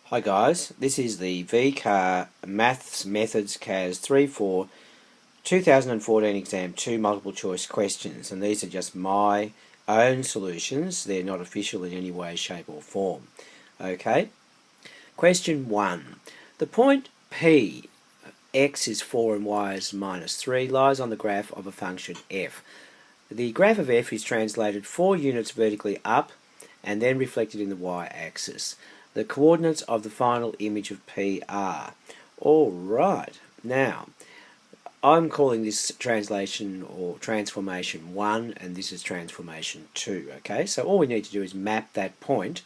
Hi guys, this is the VCAA Maths Methods CAS 34 2014 exam 2 multiple choice questions, and these are just my own solutions. They're not official in any way, shape or form. Okay, question 1. The point P, x is 4 and y is minus 3, lies on the graph of a function f. The graph of f is translated 4 units vertically up and then reflected in the y-axis. The coordinates of the final image of P are. Alright, now I'm calling this translation or transformation 1 and this is transformation 2. Okay, so all we need to do is map that point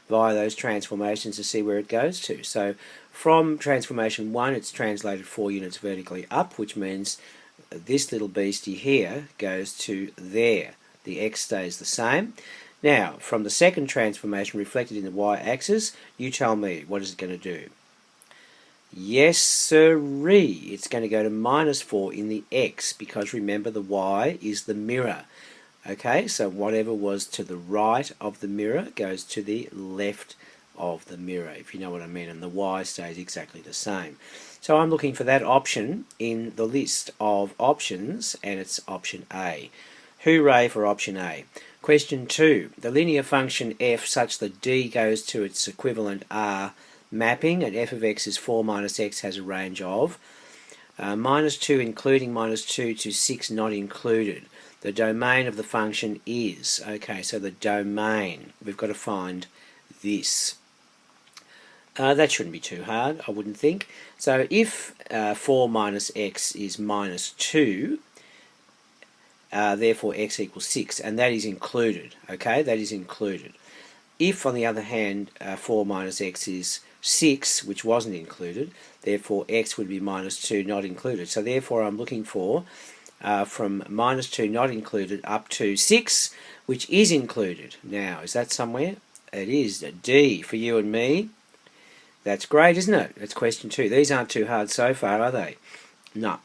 via those transformations to see where it goes to. So from transformation 1 it's translated 4 units vertically up, which means this little beastie here goes to there. The x stays the same. Now, from the second transformation reflected in the y-axis, you tell me, what is it going to do? Yes, sirree, it's going to go to minus 4 in the x, because remember the y is the mirror. Okay, so whatever was to the right of the mirror goes to the left of the mirror, if you know what I mean, and the y stays exactly the same. So I'm looking for that option in the list of options, and it's option A. Hooray for option A. Question 2. The linear function f such that d goes to its equivalent r mapping and f of x is 4 minus x has a range of minus 2 including minus 2 to 6 not included. The domain of the function is, okay, so the domain, we've got to find this. That shouldn't be too hard, I wouldn't think. So if 4 minus x is minus 2, therefore x equals 6, and that is included. Okay, that is included. If, on the other hand, 4 minus x is 6, which wasn't included, therefore x would be minus 2, not included. So therefore I'm looking for from minus 2 not included up to 6, which is included. Now, is that somewhere? It is. D for you and me. That's great, isn't it? That's question 2. These aren't too hard so far, are they? No.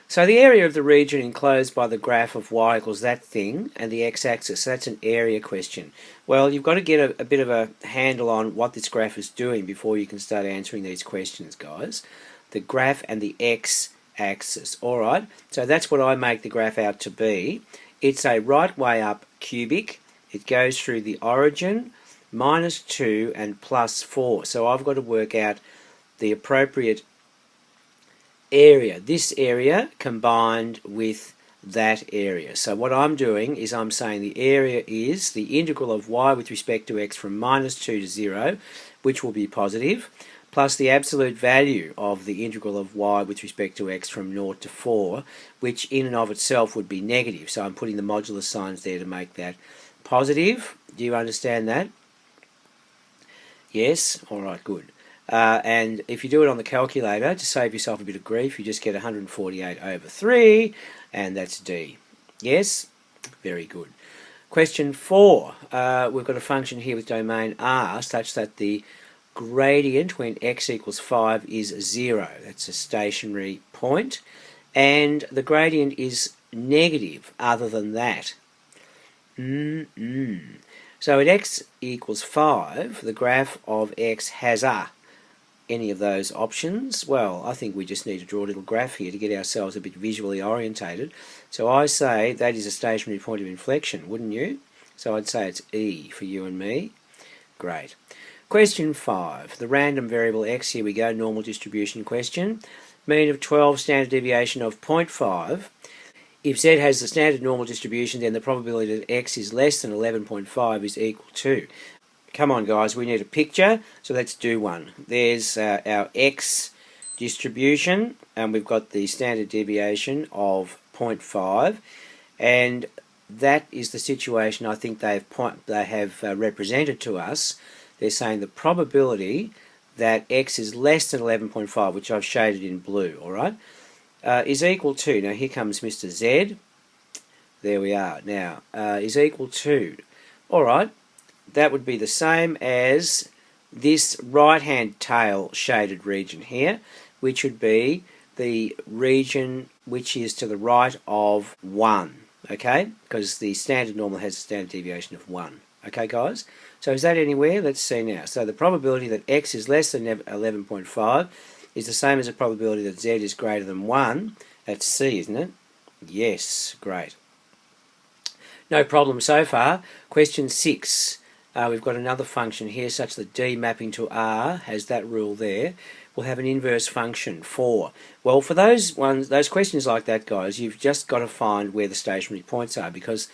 So the area of the region enclosed by the graph of y equals that thing and the x-axis, so that's an area question. Well, you've got to get a bit of a handle on what this graph is doing before you can start answering these questions, guys. The graph and the x-axis. Alright, so that's what I make the graph out to be. It's a right way up cubic. It goes through the origin, minus 2 and plus 4. So I've got to work out the appropriate area, this area combined with that area. So what I'm doing is I'm saying the area is the integral of y with respect to x from minus 2 to 0, which will be positive, plus the absolute value of the integral of y with respect to x from 0 to 4, which in and of itself would be negative. So I'm putting the modulus signs there to make that positive. Do you understand that? Yes? Alright, good. And if you do it on the calculator, to save yourself a bit of grief, you just get 148 over 3, and that's D. Yes? Very good. Question 4. We've got a function here with domain R such that the gradient when x equals 5 is 0. That's a stationary point. And the gradient is negative other than that. So at x equals 5, the graph of x has a any of those options. Well, I think we just need to draw a little graph here to get ourselves a bit visually orientated. So I say that is a stationary point of inflection, wouldn't you? So I'd say it's E for you and me. Great. Question 5. The random variable x, here we go, normal distribution question. Mean of 12, standard deviation of 0.5. If z has the standard normal distribution, then the probability that x is less than 11.5 is equal to. Come on guys, we need a picture, so let's do one. There's our x distribution, and we've got the standard deviation of 0.5, and that is the situation I think they have represented to us. They're saying the probability that x is less than 11.5, which I've shaded in blue, alright, is equal to, now here comes Mr. Z, there we are, now, is equal to, alright, that would be the same as this right-hand tail shaded region here, which would be the region which is to the right of 1, okay? Because the standard normal has a standard deviation of 1, okay guys? So is that anywhere? Let's see now. So the probability that x is less than 11.5 is the same as the probability that z is greater than 1. That's C, isn't it? Yes, great. No problem so far. Question 6. We've got another function here such that D mapping to R has that rule there. We'll have an inverse function 4. Well, for those questions like that, guys, you've just got to find where the stationary points are, because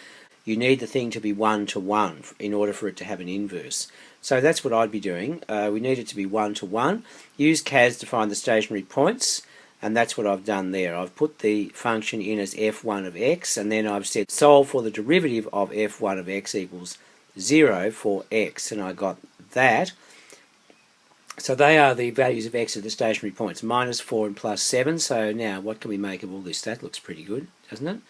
you need the thing to be 1 to 1 in order for it to have an inverse. So that's what I'd be doing. We need it to be 1 to 1. Use CAS to find the stationary points, and that's what I've done there. I've put the function in as f1 of x, and then I've said solve for the derivative of f1 of x equals 0 for x, and I got that. So they are the values of x at the stationary points, minus 4 and plus 7. So now what can we make of all this? That looks pretty good, doesn't it?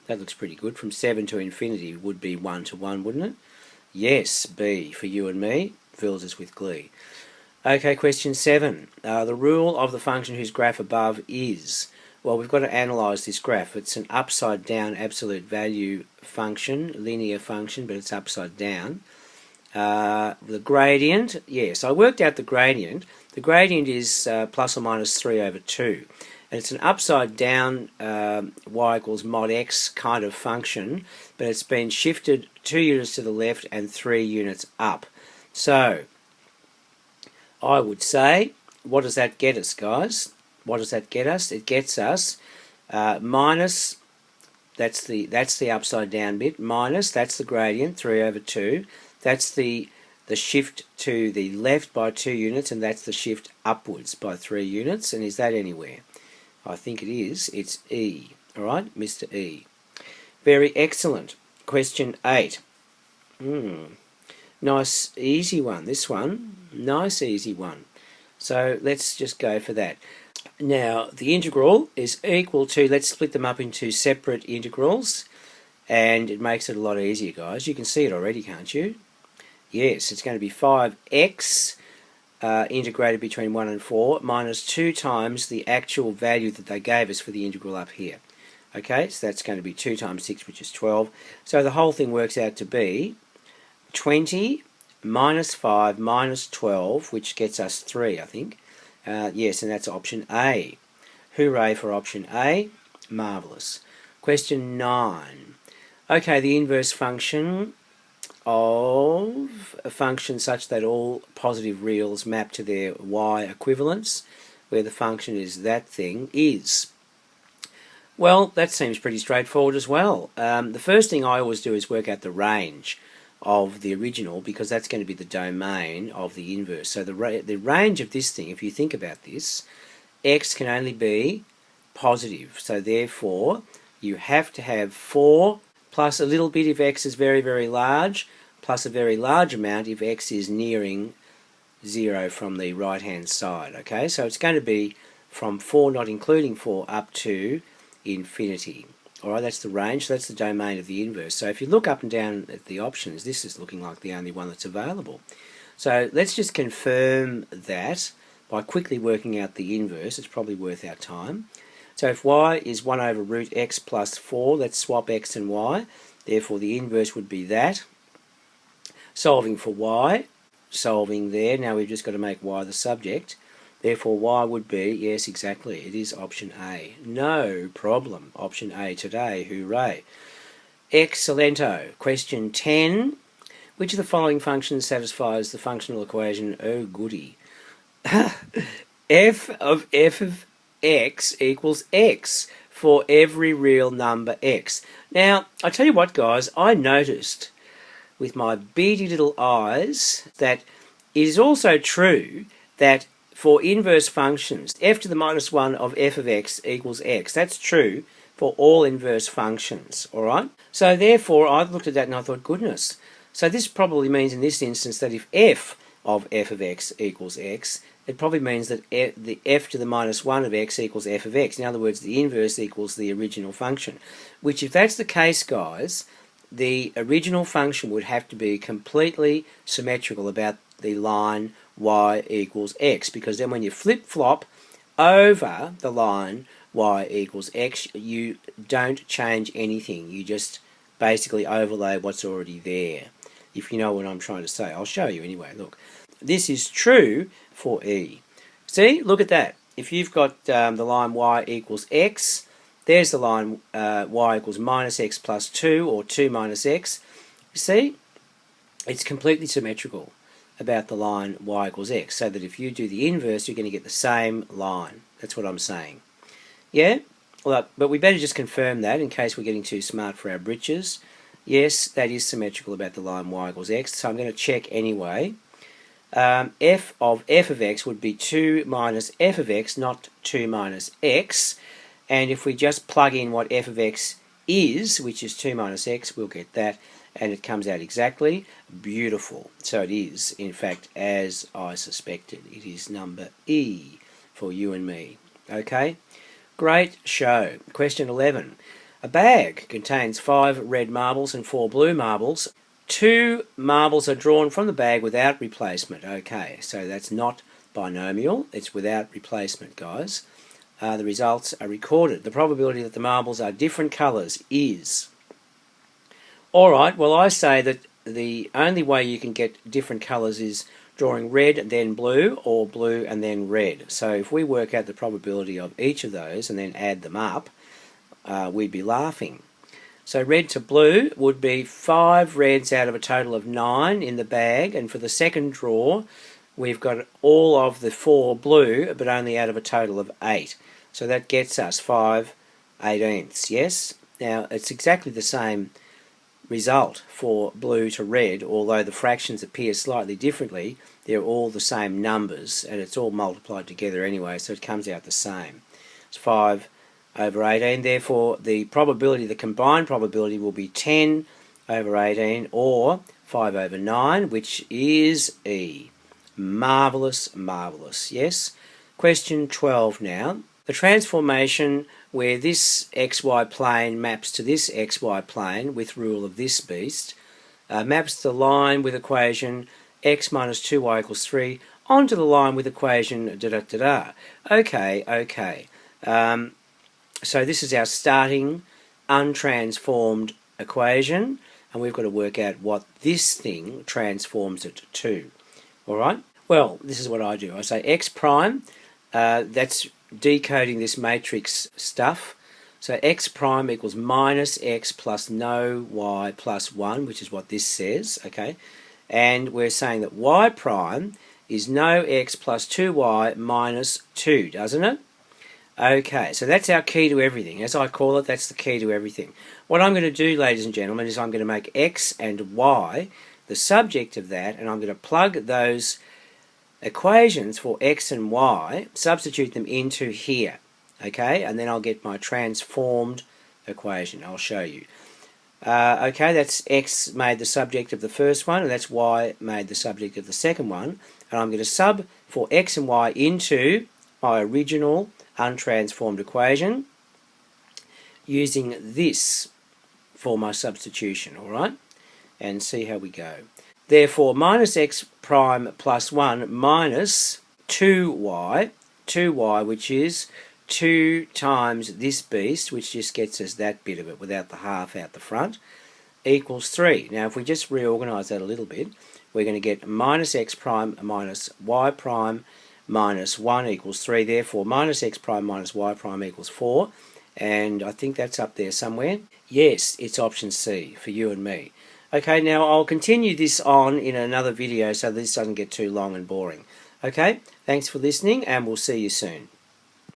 That looks pretty good. From 7 to infinity would be 1 to 1, wouldn't it? Yes, B for you and me. Fills us with glee. Okay, question 7. The rule of the function whose graph above is... Well, we've got to analyse this graph. It's an upside down absolute value function, linear function, but it's upside down. The gradient, yes, I worked out the gradient. The gradient is plus or minus 3 over 2. And it's an upside down y equals mod x kind of function, but it's been shifted 2 units to the left and 3 units up. So, I would say, what does that get us, guys? What does that get us? It gets us minus, that's the upside down bit, minus, that's the gradient, 3 over 2. That's the shift to the left by 2 units, and that's the shift upwards by 3 units. And is that anywhere? I think it is. It's E. All right, Mr. E. Very excellent. Question 8. Nice, easy one. This one, nice, easy one. So let's just go for that. Now, the integral is equal to, let's split them up into separate integrals, and it makes it a lot easier, guys. You can see it already, can't you? Yes, it's going to be 5x integrated between 1 and 4 minus 2 times the actual value that they gave us for the integral up here. Okay, so that's going to be 2 times 6, which is 12. So the whole thing works out to be 20 minus 5 minus 12, which gets us 3, I think. Yes, and that's option A. Hooray for option A. Marvellous. Question 9. Okay, the inverse function of a function such that all positive reals map to their y equivalents, where the function is that thing, is... Well, that seems pretty straightforward as well. The first thing I always do is work out the range of the original, because that's going to be the domain of the inverse. So the range of this thing, if you think about this, x can only be positive. So therefore, you have to have 4 plus a little bit if x is very, very large, plus a very large amount if x is nearing 0 from the right-hand side. Okay, so it's going to be from 4, not including 4, up to infinity. Alright, that's the range, so that's the domain of the inverse. So if you look up and down at the options, this is looking like the only one that's available. So let's just confirm that by quickly working out the inverse. It's probably worth our time. So if y is 1 over root x plus 4, let's swap x and y. Therefore the inverse would be that. Solving for y, solving there. Now we've just got to make y the subject. Therefore y would be, yes, exactly, it is option A. No problem. Option A today, hooray. Excellento. Question 10. Which of the following functions satisfies the functional equation, oh goody, f of x equals x for every real number x. Now, I tell you what, guys, I noticed with my beady little eyes that it is also true that for inverse functions, f to the minus 1 of f of x equals x. That's true for all inverse functions, alright? So therefore, I looked at that and I thought, goodness. So this probably means in this instance that if f of x equals x, it probably means that the f to the minus 1 of x equals f of x. In other words, the inverse equals the original function. Which, if that's the case, guys, the original function would have to be completely symmetrical about the line y equals x, because then when you flip-flop over the line y equals x, you don't change anything. You just basically overlay what's already there. if you know what I'm trying to say. I'll show you anyway. Look, this is true for E. See, look at that. If you've got the line y equals x, there's the line y equals minus x plus 2 or 2 minus x. You see, it's completely symmetrical about the line y equals x, so that if you do the inverse, you're going to get the same line. That's what I'm saying. Yeah? Well, but we better just confirm that in case we're getting too smart for our britches. Yes, that is symmetrical about the line y equals x, so I'm going to check anyway. F of x would be 2 minus f of x, not 2 minus x. And if we just plug in what f of x is, which is 2 minus x, we'll get that. And it comes out exactly. Beautiful. So it is, in fact, as I suspected. It is number E for you and me. Okay? Great show. Question 11. A bag contains 5 red marbles and 4 blue marbles. 2 marbles are drawn from the bag without replacement. Okay, so that's not binomial. It's without replacement, guys. The results are recorded. The probability that the marbles are different colours is... Alright, well I say that the only way you can get different colours is drawing red and then blue, or blue and then red. So if we work out the probability of each of those and then add them up, we'd be laughing. So red to blue would be 5 reds out of a total of 9 in the bag, and for the second draw we've got all of the 4 blue but only out of a total of 8. So that gets us 5/18ths, yes? Now it's exactly the same result for blue to red, although the fractions appear slightly differently. They're all the same numbers and it's all multiplied together anyway, so it comes out the same. It's 5/18, therefore the probability, the combined probability, will be 10/18 or 5/9, which is E. Marvellous, marvellous, yes? Question 12 now. The transformation where this xy plane maps to this xy plane with rule of this beast maps the line with equation x minus 2y equals 3 onto the line with equation da-da-da-da. Okay. So this is our starting untransformed equation, and we've got to work out what this thing transforms it to. Alright? Well, this is what I do. I say x prime, that's decoding this matrix stuff. So x prime equals minus x plus no y plus 1, which is what this says, okay? And we're saying that y prime is no x plus 2y minus 2, doesn't it? Okay, so that's our key to everything. As I call it, that's the key to everything. What I'm going to do, ladies and gentlemen, is I'm going to make x and y the subject of that, and I'm going to plug those equations for x and y, substitute them into here, okay, and then I'll get my transformed equation. I'll show you. Okay, that's x made the subject of the first one, and that's y made the subject of the second one, and I'm going to sub for x and y into my original untransformed equation using this for my substitution, alright, and see how we go. Therefore, minus x prime plus 1 minus 2y, which is 2 times this beast, which just gets us that bit of it without the half out the front, equals 3. Now, if we just reorganise that a little bit, we're going to get minus x prime minus y prime minus 1 equals 3. Therefore, minus x prime minus y prime equals 4. And I think that's up there somewhere. Yes, it's option C for you and me. Okay, now I'll continue this on in another video so this doesn't get too long and boring. Okay, thanks for listening and we'll see you soon.